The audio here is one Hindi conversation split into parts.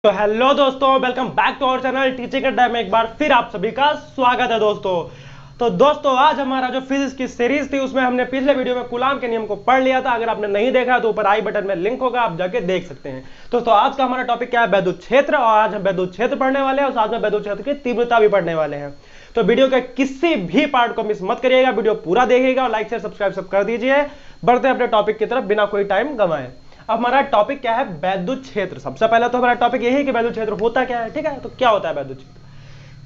तो हेलो दोस्तों, welcome back to our channel teaching Adda में एक बार फिर आप सभी का स्वागत है दोस्तों। तो दोस्तों आज हमारा जो फिजिक्स की सीरीज थी उसमें हमने पिछले वीडियो में कूलाम के नियम को पढ़ लिया था। अगर आपने नहीं देखा तो ऊपर आई बटन में लिंक होगा, आप जाके देख सकते हैं। दोस्तों आज का हमारा टॉपिक क्या है? वैद्युत क्षेत्र। और आज हम वैद्युत क्षेत्र पढ़ने वाले हैं और साथ में वैद्युत क्षेत्र की तीव्रता भी पढ़ने वाले हैं। तो वीडियो के किसी भी पार्ट को मिस मत करिएगा, वीडियो पूरा देखिएगा और लाइक शेयर सब्सक्राइब सब कर दीजिए। बढ़ते हैं अपने टॉपिक की तरफ बिना कोई टाइम गंवाए। अब हमारा टॉपिक क्या है? वैद्युत क्षेत्र। सबसे पहले तो हमारा टॉपिक यही है कि वैद्युत क्षेत्र होता क्या है। ठीक है, तो क्या होता है वैद्युत क्षेत्र?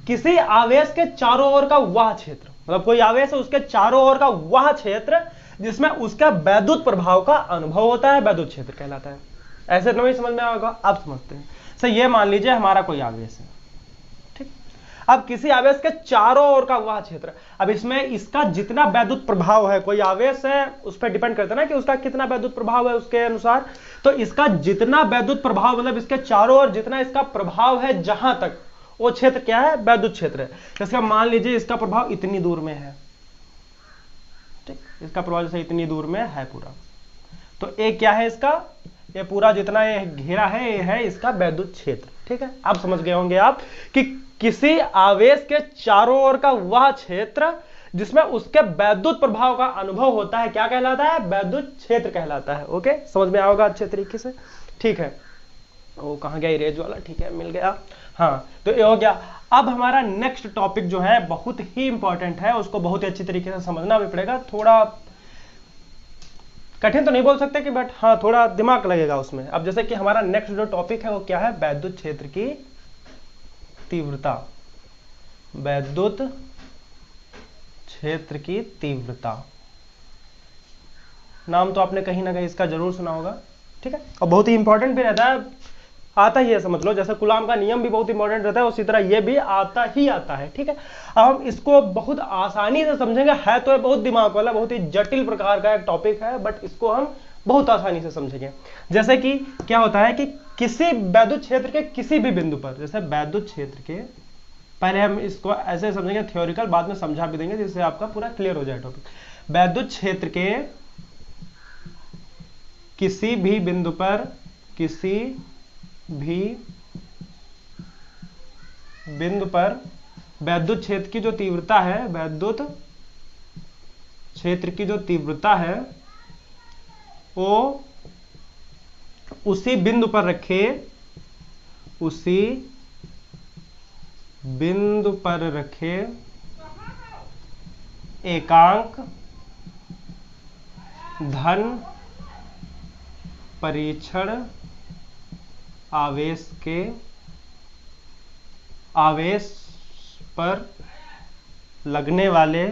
किसी आवेश के चारों ओर का वह क्षेत्र, मतलब कोई आवेश है उसके चारों ओर का वह क्षेत्र जिसमें उसका वैद्युत प्रभाव का अनुभव होता है, वैद्युत क्षेत्र कहलाता है। ऐसे नहीं समझ में आएगा, आप समझते हैं। सर ये मान लीजिए हमारा कोई आवेश है, ठीक। अब किसी आवेश के चारों ओर का वह क्षेत्र, अब इसमें इसका जितना वैद्युत प्रभाव है, कोई आवेश है उस पर डिपेंड करता है ना कि उसका कितना वैद्युत प्रभाव है उसके अनुसार। तो इसका जितना वैद्युत प्रभाव, मतलब इसके चारों ओर जितना इसका प्रभाव है, जहां तक वो क्षेत्र क्या है? वैद्युत क्षेत्र है। जैसे मान लीजिए इसका प्रभाव इतनी दूर में है, ठीक। इसका प्रभाव जैसे इतनी दूर में है पूरा, तो ये क्या है इसका? ये पूरा जितना ये घेरा है ये है इसका वैद्युत क्षेत्र, ठीक है। आप समझ गए होंगे आप कि किसी आवेश के चारों ओर का वह क्षेत्र जिसमें उसके वैद्युत प्रभाव का अनुभव होता है क्या कहलाता है? वैद्युत क्षेत्र कहलाता है। ओके, समझ में आओगे अच्छे तरीके से, ठीक है। वो कहाँ गया इरेज वाला? ठीक है, मिल गया। हाँ, तो ये हो गया। अब हमारा नेक्स्ट टॉपिक जो है बहुत ही इंपॉर्टेंट है, उसको बहुत ही अच्छी तरीके से समझना भी पड़ेगा। थोड़ा कठिन तो नहीं बोल सकते कि, बट हाँ थोड़ा दिमाग लगेगा उसमें। अब जैसे कि हमारा नेक्स्ट जो टॉपिक है वो क्या है? वैद्युत क्षेत्र की तीव्रता। वैद्युत क्षेत्र की तीव्रता, नाम तो आपने कहीं ना कहीं इसका जरूर सुना होगा, ठीक है। और बहुत ही इंपॉर्टेंट भी रहता है, आता ही है समझ लो। जैसे कूलाम का नियम भी बहुत इंपॉर्टेंट रहता है उसी तरह ये भी आता ही आता है, ठीक है। अब हम इसको बहुत आसानी से समझेंगे। है तो बहुत दिमाग वाला, बहुत ही जटिल प्रकार का एक टॉपिक है, बट इसको हम बहुत आसानी से समझेंगे। जैसे कि क्या होता है कि किसी वैद्युत क्षेत्र के किसी भी बिंदु पर, जैसे वैद्युत क्षेत्र के, पहले हम इसको ऐसे समझेंगे थ्योरिकल, बाद में समझा भी देंगे जिससे आपका पूरा क्लियर हो जाए टॉपिक। वैद्युत क्षेत्र के किसी भी बिंदु पर, किसी भी बिंदु पर वैद्युत क्षेत्र की जो तीव्रता है, वैद्युत क्षेत्र की जो तीव्रता है वो उसी बिंदु पर रखे, उसी बिंदु पर रखे एकांक धन परीक्षण आवेश पर लगने वाले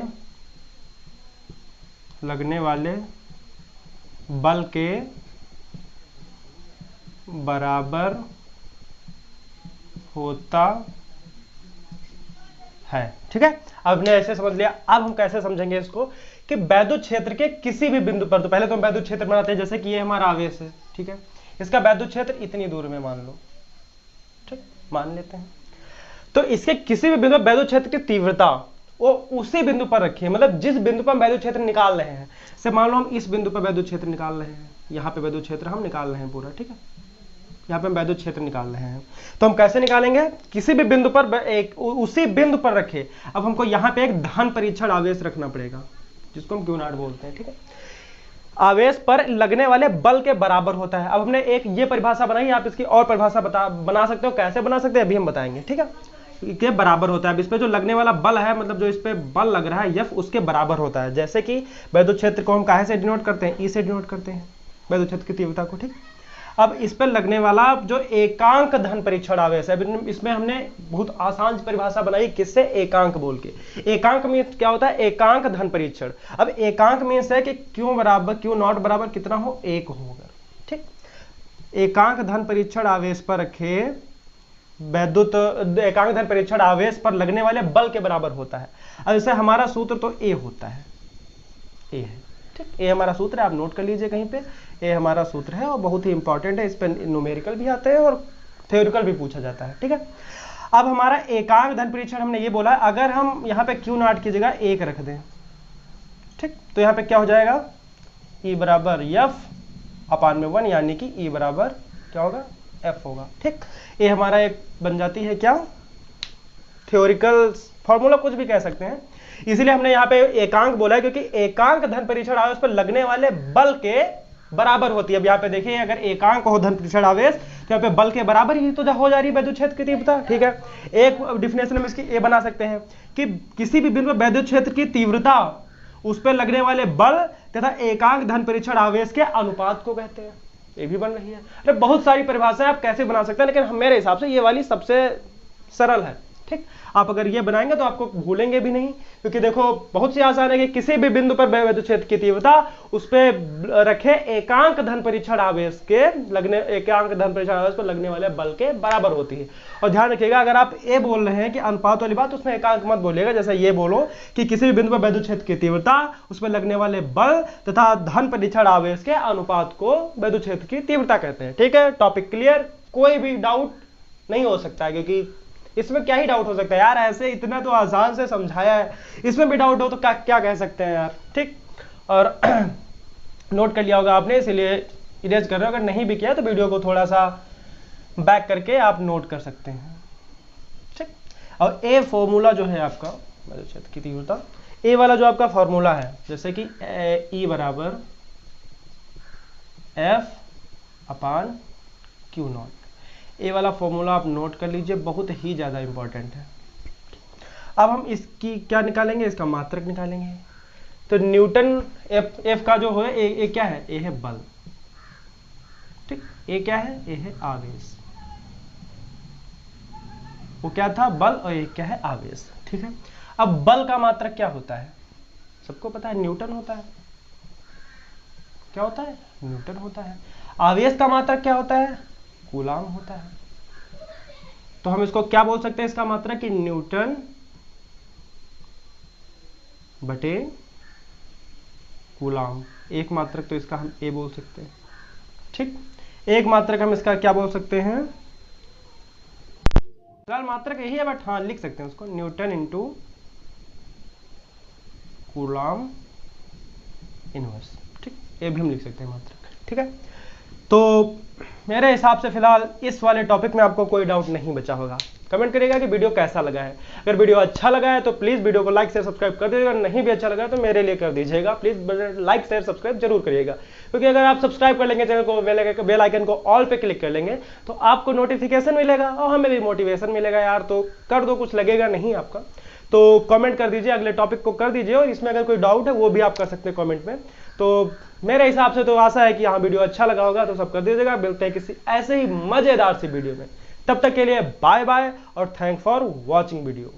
बल के बराबर होता है, ठीक है। अब हमने ऐसे समझ लिया। अब हम कैसे समझेंगे इसको कि वैद्युत क्षेत्र के किसी भी बिंदु पर, तो पहले तो हम वैद्युत क्षेत्र बनाते हैं। जैसे कि ये हमारा आवेश है, ठीक है, इसका वैद्युत क्षेत्र इतनी दूर में मान लो, ठीक, मान लेते हैं। तो इसके किसी भी बिंदु पर वैद्युत क्षेत्र की तीव्रता वो उसी बिंदु पर रखिए, मतलब जिस बिंदु पर हम वैद्युत क्षेत्र निकाल रहे हैं। से मान लो हम इस बिंदु पर वैद्युत क्षेत्र निकाल रहे हैं, यहाँ पे वैद्युत क्षेत्र हम निकाल रहे हैं पूरा, ठीक है। यहाँ पे हम वैद्युत क्षेत्र निकाल रहे हैं, तो हम कैसे निकालेंगे? किसी भी बिंदु पर एक उसी बिंदु पर रखे। अब हमको यहाँ पे एक धन परीक्षण आवेश रखना पड़ेगा, जिसको हम Q0 बोलते हैं, ठीक है। आवेश पर लगने वाले बल के बराबर होता है। अब हमने एक ये परिभाषा बनाई, आप इसकी और परिभाषा बना सकते हो। कैसे बना सकते हैं अभी हम बताएंगे, ठीक है। के बराबर होता है, अब इस पे जो लगने वाला बल है, मतलब जो इस पे बल लग रहा है F, उसके बराबर होता है। जैसे कि वैद्युत क्षेत्र को हम काहे से डिनोट करते हैं? E से डिनोट करते हैं वैद्युत क्षेत्र की तीव्रता को, ठीक। अब इस पर लगने वाला जो एकांक धन परीक्षण आवेश है, इसमें हमने बहुत आसान परिभाषा बनाई, किससे? एकांक बोल के। एकांक में क्या होता है? एकांक धन परीक्षण। अब एकांक में से कि Q बराबर Q0 बराबर कितना हो? 1 होगा, ठीक। एकांक धन परीक्षण आवेश पर रखे वैद्युत, एकांक धन परीक्षण आवेश पर लगने वाले बल के बराबर होता है। अब जैसे हमारा सूत्र तो A होता है, A है, ठीक। ये हमारा सूत्र है, आप नोट कर लीजिए कहीं पे। ये हमारा सूत्र है और बहुत ही इंपॉर्टेंट है, इस पर न्यूमेरिकल भी आते हैं और थ्योरिकल भी पूछा जाता है, ठीक है। अब हमारा एकांक धन परीक्षण हमने ये बोला, अगर हम यहाँ पे Q0 की जगह 1 रख दें, ठीक, तो यहाँ पे क्या हो जाएगा? E बराबर F/1, यानी कि E बराबर क्या होगा? F होगा। ठीक, ये हमारा एक बन जाती है क्या, थ्योरिकल फॉर्मूला कुछ भी कह सकते हैं। इसलिए हमने यहाँ पे एकांक बोला है क्योंकि एकांक धन परीक्षण आवेश पर लगने वाले बल के बराबर होती है। अब यहाँ पे देखिए अगर एकांक हो धन परीक्षण आवेश तो यहाँ पे बल के बराबर ही तो हो जा रही है विद्युत क्षेत्र की तीव्रता। ठीक है, एक डिफिनेशन में इसकी ये बना सकते हैं कि किसी भी बिंदु पर विद्युत क्षेत्र की तीव्रता उस पर लगने वाले बल तथा एकांक धन परीक्षण आवेश के अनुपात को कहते हैं। ये भी बन रही है। अरे बहुत सारी परिभाषाएं आप कैसे बना सकते हैं, लेकिन मेरे हिसाब से ये वाली सबसे सरल है। ठीक, आप अगर ये बनाएंगे तो आपको भूलेंगे भी नहीं, क्योंकि देखो बहुत सी आसान है कि किसी भी बिंदु पर विद्युत क्षेत्र की तीव्रता उस पर रखे एकांक धन परीक्षण आवेश के लगने एकांक धन परीक्षण आवेश पर लगने वाले बल के बराबर होती है। और ध्यान रखिएगा अगर आप ये बोल रहे हैं कि अनुपात वाली बात, उसमें एकांक मत बोलिएगा। जैसे ये बोलो कि किसी भी बिंदु पर विद्युत क्षेत्र की तीव्रता उस पर लगने वाले बल तथा धन परीक्षण आवेश के अनुपात को विद्युत क्षेत्र की तीव्रता कहते हैं। ठीक है, टॉपिक क्लियर, कोई भी डाउट नहीं हो सकता है, क्योंकि इसमें क्या ही डाउट हो सकता है यार, ऐसे इतना तो आसान से समझाया है, इसमें भी डाउट हो तो क्या कह सकते हैं यार। ठीक, और नोट कर लिया होगा आपने, इसीलिए इरेज कर रहे हो। अगर नहीं भी किया तो वीडियो को थोड़ा सा बैक करके आप नोट कर सकते हैं। ठीक, और ए फॉर्मूला जो है आपका विद्युत क्षेत्र की तीव्रता, ए वाला जो आपका फॉर्मूला है, जैसे कि ई बराबर F/Q0, ये वाला फॉर्मूला आप नोट कर लीजिए, बहुत ही ज़्यादा इंपॉर्टेंट है। अब हम इसकी क्या निकालेंगे, इसका मात्रक निकालेंगे। तो न्यूटन एफ का जो है ए क्या है, ए है बल। ठीक, ए क्या है, ए है आवेश। वो क्या था, बल, और ये क्या है, आवेश। ठीक है, अब बल का मात्रक क्या होता है, सबको पता है, न्यूटन होता है। क्या होता है, न्यूटन होता है। आवेश का मात्रक क्या होता है, कूलाम होता है। तो हम इसको क्या बोल सकते हैं, इसका मात्रक कि न्यूटन बटे कूलाम। एक मात्रक तो इसका हम ए बोल सकते हैं। ठीक, एक मात्रक हम इसका क्या बोल सकते हैं, फिलहाल मात्रक यही है, बट हाँ लिख सकते हैं उसको न्यूटन इंटू कूलाम इनवर्स। ठीक, ये भी हम लिख सकते हैं मात्रक। ठीक है, तो मेरे हिसाब से फिलहाल इस वाले टॉपिक में आपको कोई डाउट नहीं बचा होगा। कमेंट करिएगा कि वीडियो कैसा लगा है। अगर वीडियो अच्छा लगा है तो प्लीज़ वीडियो को लाइक शेयर सब्सक्राइब कर दीजिएगा, नहीं भी अच्छा लगा है तो मेरे लिए कर दीजिएगा। प्लीज़ लाइक शेयर सब्सक्राइब जरूर करिएगा, क्योंकि अगर आप सब्सक्राइब कर लेंगे चैनल को, बेल आइकन को ऑल पे क्लिक कर लेंगे तो आपको नोटिफिकेशन मिलेगा और हमें भी मोटिवेशन मिलेगा यार। तो कर दो, कुछ लगेगा नहीं आपका। तो कमेंट कर दीजिए, अगले टॉपिक को कर दीजिए, और इसमें अगर कोई डाउट है वो भी आप कर सकते हैं कमेंट में। तो मेरे हिसाब से तो आशा है कि यहाँ वीडियो अच्छा लगा होगा, तो सब कर दीजिएगा। मिलते हैं किसी ऐसे ही मजेदार सी वीडियो में, तब तक के लिए बाय बाय और थैंक फॉर वॉचिंग वीडियो।